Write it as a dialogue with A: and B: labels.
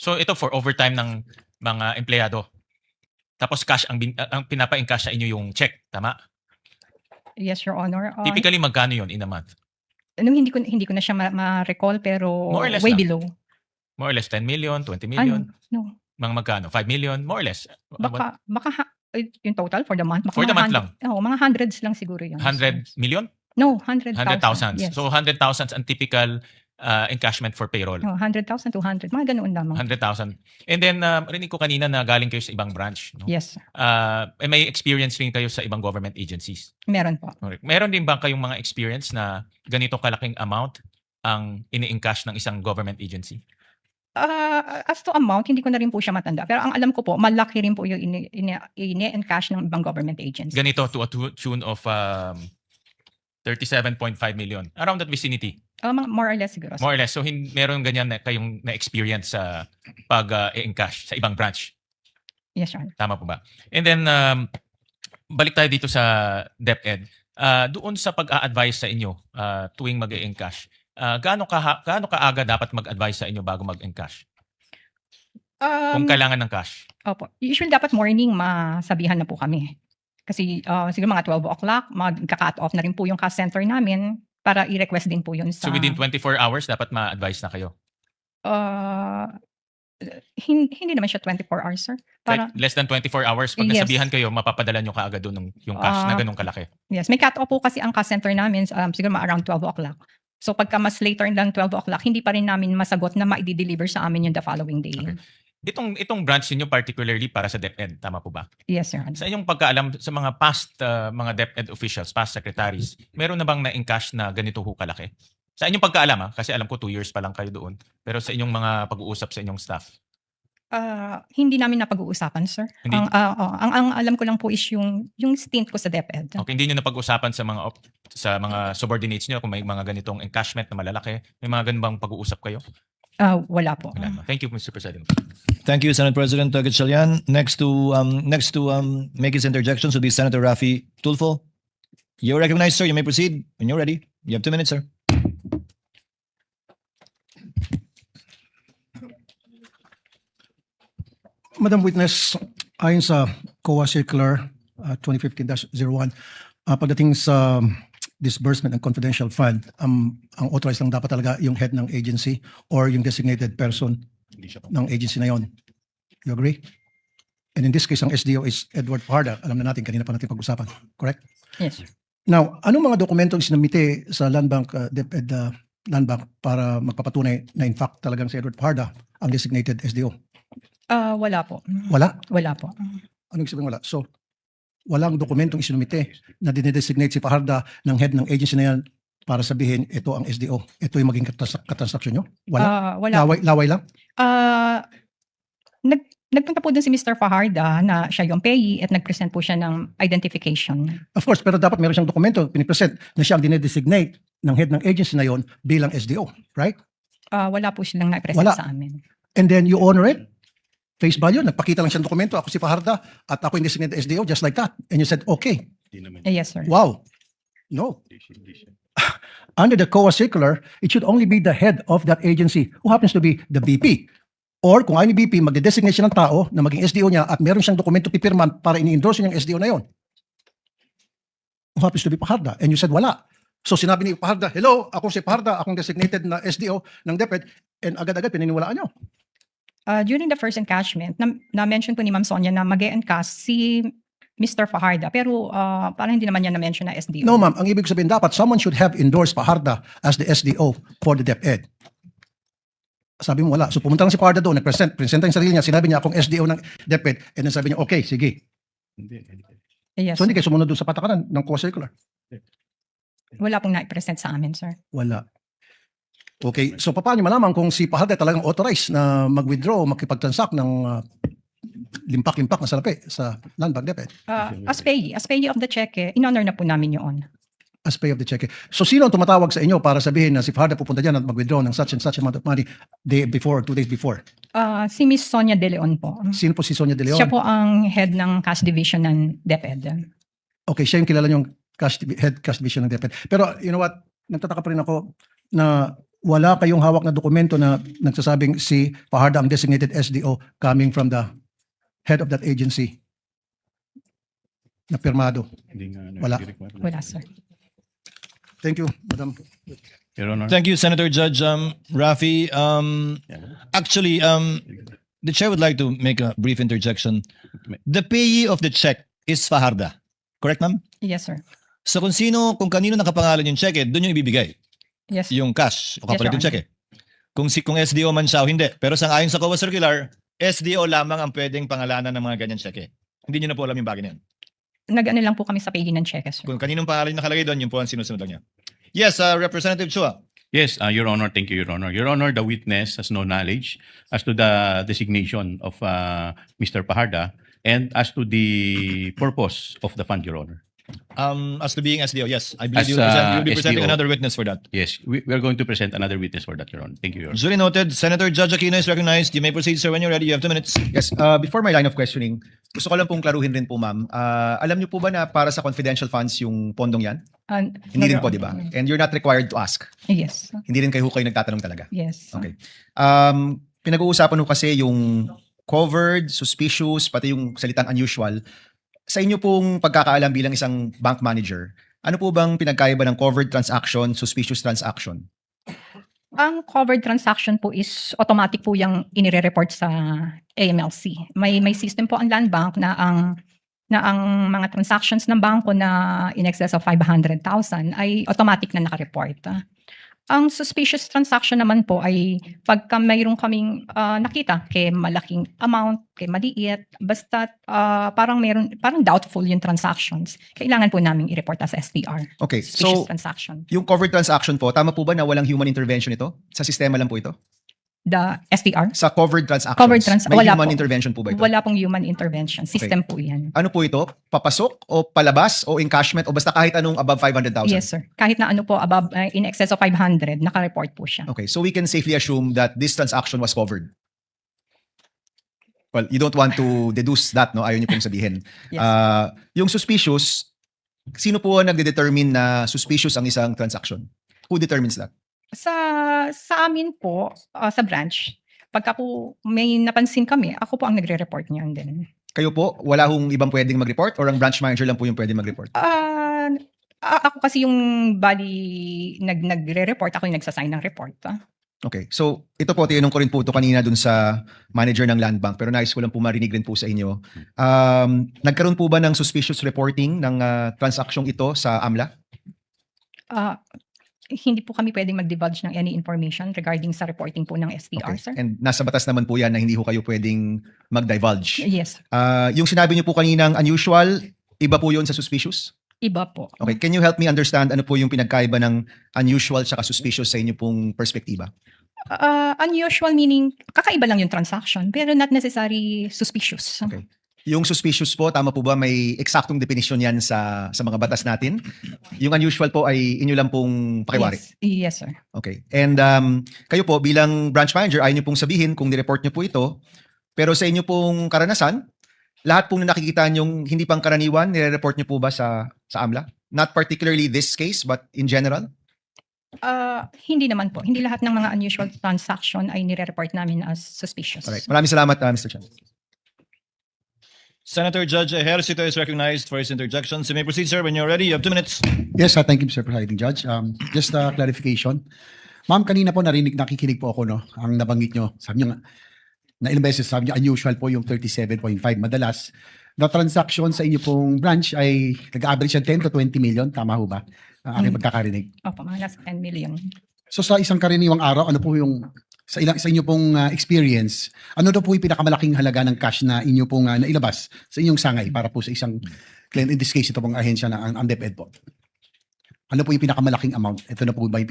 A: So ito for overtime ng mga empleyado. Tapos cash ang pinapa-encash sa inyo yung check, tama?
B: Yes, Your Honor.
A: Typically magkano 'yon in a month?
B: Hindi ko na siya ma-recall pero
A: More or less
B: way
A: lang.
B: below.
A: More or less 10 million, 20 million?
B: No.
A: Mga magkano? 5 million? More or less?
B: Baka yung total for the month.
A: For the month lang?
B: Oo, mga hundreds lang siguro yun.
A: 100 million?
B: No, 100,000.
A: 100,000.
B: Yes.
A: So 100,000 ang typical encashment for payroll.
B: No, 100,000, 200. Mga ganoon lamang.
A: 100,000. And then, rinig ko kanina na galing kayo sa ibang branch. No?
B: Yes.
A: May experience rin kayo sa ibang government agencies?
B: Meron po.
A: Correct. Meron din ba kayong mga experience na ganito kalaking amount ang ini-encash ng isang government agency?
B: As to amount, hindi ko na rin po siya matanda. Pero ang alam ko po, malaki rin po yung ini-encash ng ibang government agencies.
A: Ganito to a tune of 37.5 million. Around that vicinity.
B: More or less siguro.
A: More or less. So meron ganyan na kayong na-experience sa pag-encash sa ibang branch?
B: Yes, Your Honor.
A: Tama po ba? And then, balik tayo dito sa DepEd. Doon sa pag-a-advise sa inyo tuwing mag-e-encash, gaano kaaga dapat mag-advise sa inyo bago mag-encash? Kung kailangan ng cash?
B: Opo. Usually dapat morning masabihan na po kami. Kasi siguro mga 12 o'clock, magka-cut off na rin po yung cash center namin para i-request din po yun sa...
A: So within 24 hours, dapat ma-advise na kayo?
B: Hindi naman siya 24 hours, sir.
A: Like less than 24 hours, pag nasabihan kayo, mapapadala nyo kaagad doon yung cash na ganun kalaki?
B: Yes. May cut off po kasi ang cash center namin, siguro around 12 o'clock. So pagka mas later than 12 o'clock, hindi pa rin namin masagot na ma-deliver sa amin yung the following day.
A: Okay. Itong branch niyo particularly para sa DepEd, tama po ba?
B: Yes, sir.
A: Sa inyong pagkaalam sa mga past mga DepEd officials, past secretaries, meron na bang na-encash na ganito ho kalaki? Sa inyong pagkaalam, kasi alam ko 2 years pa lang kayo doon, pero sa inyong mga pag-uusap sa inyong staff?
B: Hindi namin napag-uusapan, sir.
A: Hindi?
B: Ang alam ko lang po is yung stint ko sa DepEd.
A: Okay, hindi niyo napag-usapan sa mga subordinates niyo kung may mga ganitong encashment na malalaki? May mga ganun bang pag-uusap kayo?
B: Wala po.
A: Wala. Thank you, Mr. President.
C: Thank you, Senate President Gatchalian. Next to make his interjections will be Senator Raffy Tulfo. You're recognized, sir. You may proceed when you're ready. You have 2 minutes, sir.
D: Madam Witness, ayon sa COA Circular 2015-01, pagdating sa disbursement ng confidential fund, ang authorized lang dapat talaga yung head ng agency or yung designated person ng agency na yon. You agree? And in this case, ang SDO is Edward Fajarda. Alam na natin, kanina pa natin pag-usapan. Correct?
B: Yes.
D: Now, anong mga dokumentong sinumite sa Land Bank, DepEd Land Bank para magpapatunay na in fact talagang si Edward Fajarda ang designated SDO?
B: Wala po.
D: Wala?
B: Wala po.
D: Anong sabihin wala? So, walang dokumentong isinumite na dinedesignate si Fajarda ng head ng agency na yan para sabihin ito ang SDO. Ito yung maging katransaksyon nyo? Wala?
B: Wala.
D: Laway lang?
B: Nagpunta po dun si Mr. Fajarda na siya yung payee at nag-present po siya ng identification.
D: Of course, pero dapat meron siyang dokumento pinipresent na siya ang dinedesignate ng head ng agency na yon bilang SDO. Right?
B: Wala po silang na-present
D: Wala.
B: sa amin.
D: And then you honor it? Face value? Nagpakita lang siyang dokumento, ako si Fajarda at ako yung designated SDO just like that. And you said, okay.
B: Yes, sir.
D: Wow. No. Under the COA circular, it should only be the head of that agency who happens to be the VP. Or kung ayaw ni VP, magde-designate siya ng tao na maging SDO niya at meron siyang dokumento pipirman para ini-endorse yung SDO na yon. Who happens to be Fajarda. And you said, wala. So sinabi ni Fajarda, hello, ako si Fajarda, akong designated na SDO ng DepEd, and agad-agad pininiwalaan nyo.
B: During the first encashment, na-mention po ni Ma'am Sonia na mag-e-encash si Mr. Fajarda. Pero parang hindi naman niya na-mention na SDO.
D: No ma'am, ang ibig sabihin dapat someone should have endorsed Fajarda as the SDO for the DepEd. Sabi mo wala. So pumunta lang si Fajarda doon, presenta yung sarili niya, sinabi niya akong SDO ng DepEd, and then sabi niya, okay, sige.
B: Yes,
D: So hindi kayo sumunod doon sa patakaran ng COA circular?
B: wala pong na-present sa amin, sir.
D: Wala. Okay, so paano malaman kung si Fajarda talagang authorized na mag-withdraw o makipag-transact ng limpak-limpak na salapi sa Land Bank DepEd?
B: As payee of the check, in-honor na po namin yun.
D: As pay of the check. So sino ang tumatawag sa inyo para sabihin na si Fajarda pupunta dyan at mag-withdraw ng such and such amount of money day before, 2 days before?
B: Si Miss Sonia De Leon po.
D: Sino po si Sonia De Leon?
B: Siya po ang head ng cash division ng DepEd.
D: Okay, siya yung kilala yung head cash division ng DepEd. Pero you know what, nagtataka pa rin ako na wala kayong hawak na dokumento na nagsasabing si Fajardo ang designated SDO coming from the head of that agency na pirmado. Wala.
B: Wala, sir.
D: Thank you, Madam.
E: Your Honor.
C: Thank you, Senator Judge Rafi. Actually, the chair would like to make a brief interjection. The payee of the check is Fajarda. Correct, ma'am?
B: Yes, sir.
C: So kung kanino nakapangalan yung check, doon yung ibibigay.
B: Yes.
C: Yung cash o
B: Yes,
C: kapalit
B: Your
C: yung check. Kung SDO man siya o hindi. Pero ayon sa COA Circular, SDO lamang ang pwedeng pangalanan ng mga ganyan check. Hindi niyo na po alam yung bagay na yun.
B: Nag-ano lang po kami sa pagiging ng check, sir.
C: Kung kaninong pangalan yung nakalagay doon, yun po ang sinusunod lang niya. Yes, Representative Chua.
E: Yes, Your Honor. Thank you, Your Honor. Your Honor, the witness has no knowledge as to the designation of Mr. Fajardo and as to the purpose of the fund, Your Honor.
C: As to being SDO, yes. I believe
E: As,
C: you'll be presenting
E: SDO.
C: another witness for that.
E: Yes, we are going to present another witness for that, Your Honor. Thank you, Your Honor.
C: Duly noted. Senator Judge Aquino is recognized. You may proceed, sir, when you're ready. You have 2 minutes.
F: Yes, before my line of questioning, gusto ko lang pong klaruhin rin po, ma'am. Alam niyo po ba na para sa confidential funds yung pondong yan? Hindi rin po, di ba? And you're not required to ask.
B: Yes.
F: Hindi rin kayo nagtatanong talaga.
B: Yes.
F: Okay. Pinag-uusapan ko kasi yung covered, suspicious, pati yung salitang unusual. Sa inyo pong pagkakaalam bilang isang bank manager, ano po bang pinagkaiba ng covered transaction, suspicious transaction?
B: Ang covered transaction po is automatic po yung inire-report sa AMLC. May system po ang Land Bank na ang mga transactions ng bangko na in excess of 500,000 ay automatic na nakareport. Ang suspicious transaction naman po ay pagka mayroon kaming nakita kay malaking amount, kay maliit, basta parang doubtful yung transactions, kailangan po namin i-report as STR.
F: Okay,
B: Suspicious
F: so
B: transaction.
F: yung covered transaction po, tama po ba na walang human intervention ito? Sa sistema lang po ito?
B: The STR?
F: Sa covered transactions, may
B: wala
F: human
B: po.
F: intervention po ba ito?
B: Wala pong human intervention. System po yan.
F: Ano po ito? Papasok o palabas o encashment o basta kahit anong above 500,000?
B: Yes, sir. Kahit na ano po, above, in excess of 500, naka-report po siya.
F: Okay, so we can safely assume that this transaction was covered. Well, you don't want to deduce that, no? Ayaw niyo pong sabihin.
B: Yes.
F: Yung suspicious, sino po ang nagde-determine na suspicious ang isang transaction? Who determines that?
B: Sa amin po, sa branch, pagka po may napansin kami, ako po ang nagre-report niyan din.
F: Kayo po, wala hong ibang pwedeng mag-report or ang branch manager lang po yung pwedeng mag-report?
B: Ako kasi yung nagre-report, ako yung nagsasign ng report.
F: Okay, so ito po, tinanong ko rin po ito kanina dun sa manager ng Land Bank pero nais ko lang po marinig rin po sa inyo. Nagkaroon po ba ng suspicious reporting ng transaksyong ito sa AMLA?
B: Hindi po kami pwedeng mag-divulge ng any information regarding sa reporting po ng STR,
F: Okay.
B: sir.
F: And nasa batas naman po yan na hindi ho kayo pwedeng mag-divulge.
B: Yes, sir.
F: Yung sinabi niyo po kaninang unusual, iba po yun sa suspicious?
B: Iba po.
F: Okay, can you help me understand ano po yung pinagkaiba ng unusual at suspicious sa inyo pong perspektiba?
B: Unusual meaning, kakaiba lang yung transaction, pero not necessarily suspicious.
F: Okay. Yung suspicious po, tama po ba may eksaktong definition yan sa mga batas natin? Yung unusual po ay inyo lang pong pakiwari?
B: Yes, sir.
F: Okay. And kayo po bilang branch manager, ayaw nyo pong sabihin kung nireport nyo po ito, pero sa inyo pong karanasan, lahat pong nakikita nyong hindi pang karaniwan, nire-report nyo po ba sa AMLA? Not particularly this case, but in general?
B: Hindi naman po. Hindi lahat ng mga unusual transaction ay nire-report namin as suspicious.
F: Alright. Maraming salamat, Mr. Chan.
C: Senator Judge Ejercito is recognized for his interjections. You may proceed, sir, when you're ready. You have 2 minutes.
D: Yes, thank you, Mr. Presiding Judge. Just a clarification. Ma'am, kanina po nakikinig po ako, no? Ang nabanggit nyo, sabi nyo, na ilang beses sabi nyo, unusual po yung 37.5. Madalas, na transaction sa inyo pong branch ay nag-average yan 10 to 20 million. Tama ho ba? Aking pagkakarinig.
B: Opo, mga nasa 10 million.
D: So sa isang karaniwang araw, ano po yung sa inyo pong experience, ano daw po yung pinakamalaking halaga ng cash na inyo pong nailabas sa inyong sangay para po sa isang client, in this case ito pong ahensya na ang DepEd po? Ano po yung pinakamalaking amount? Ito na po ba yung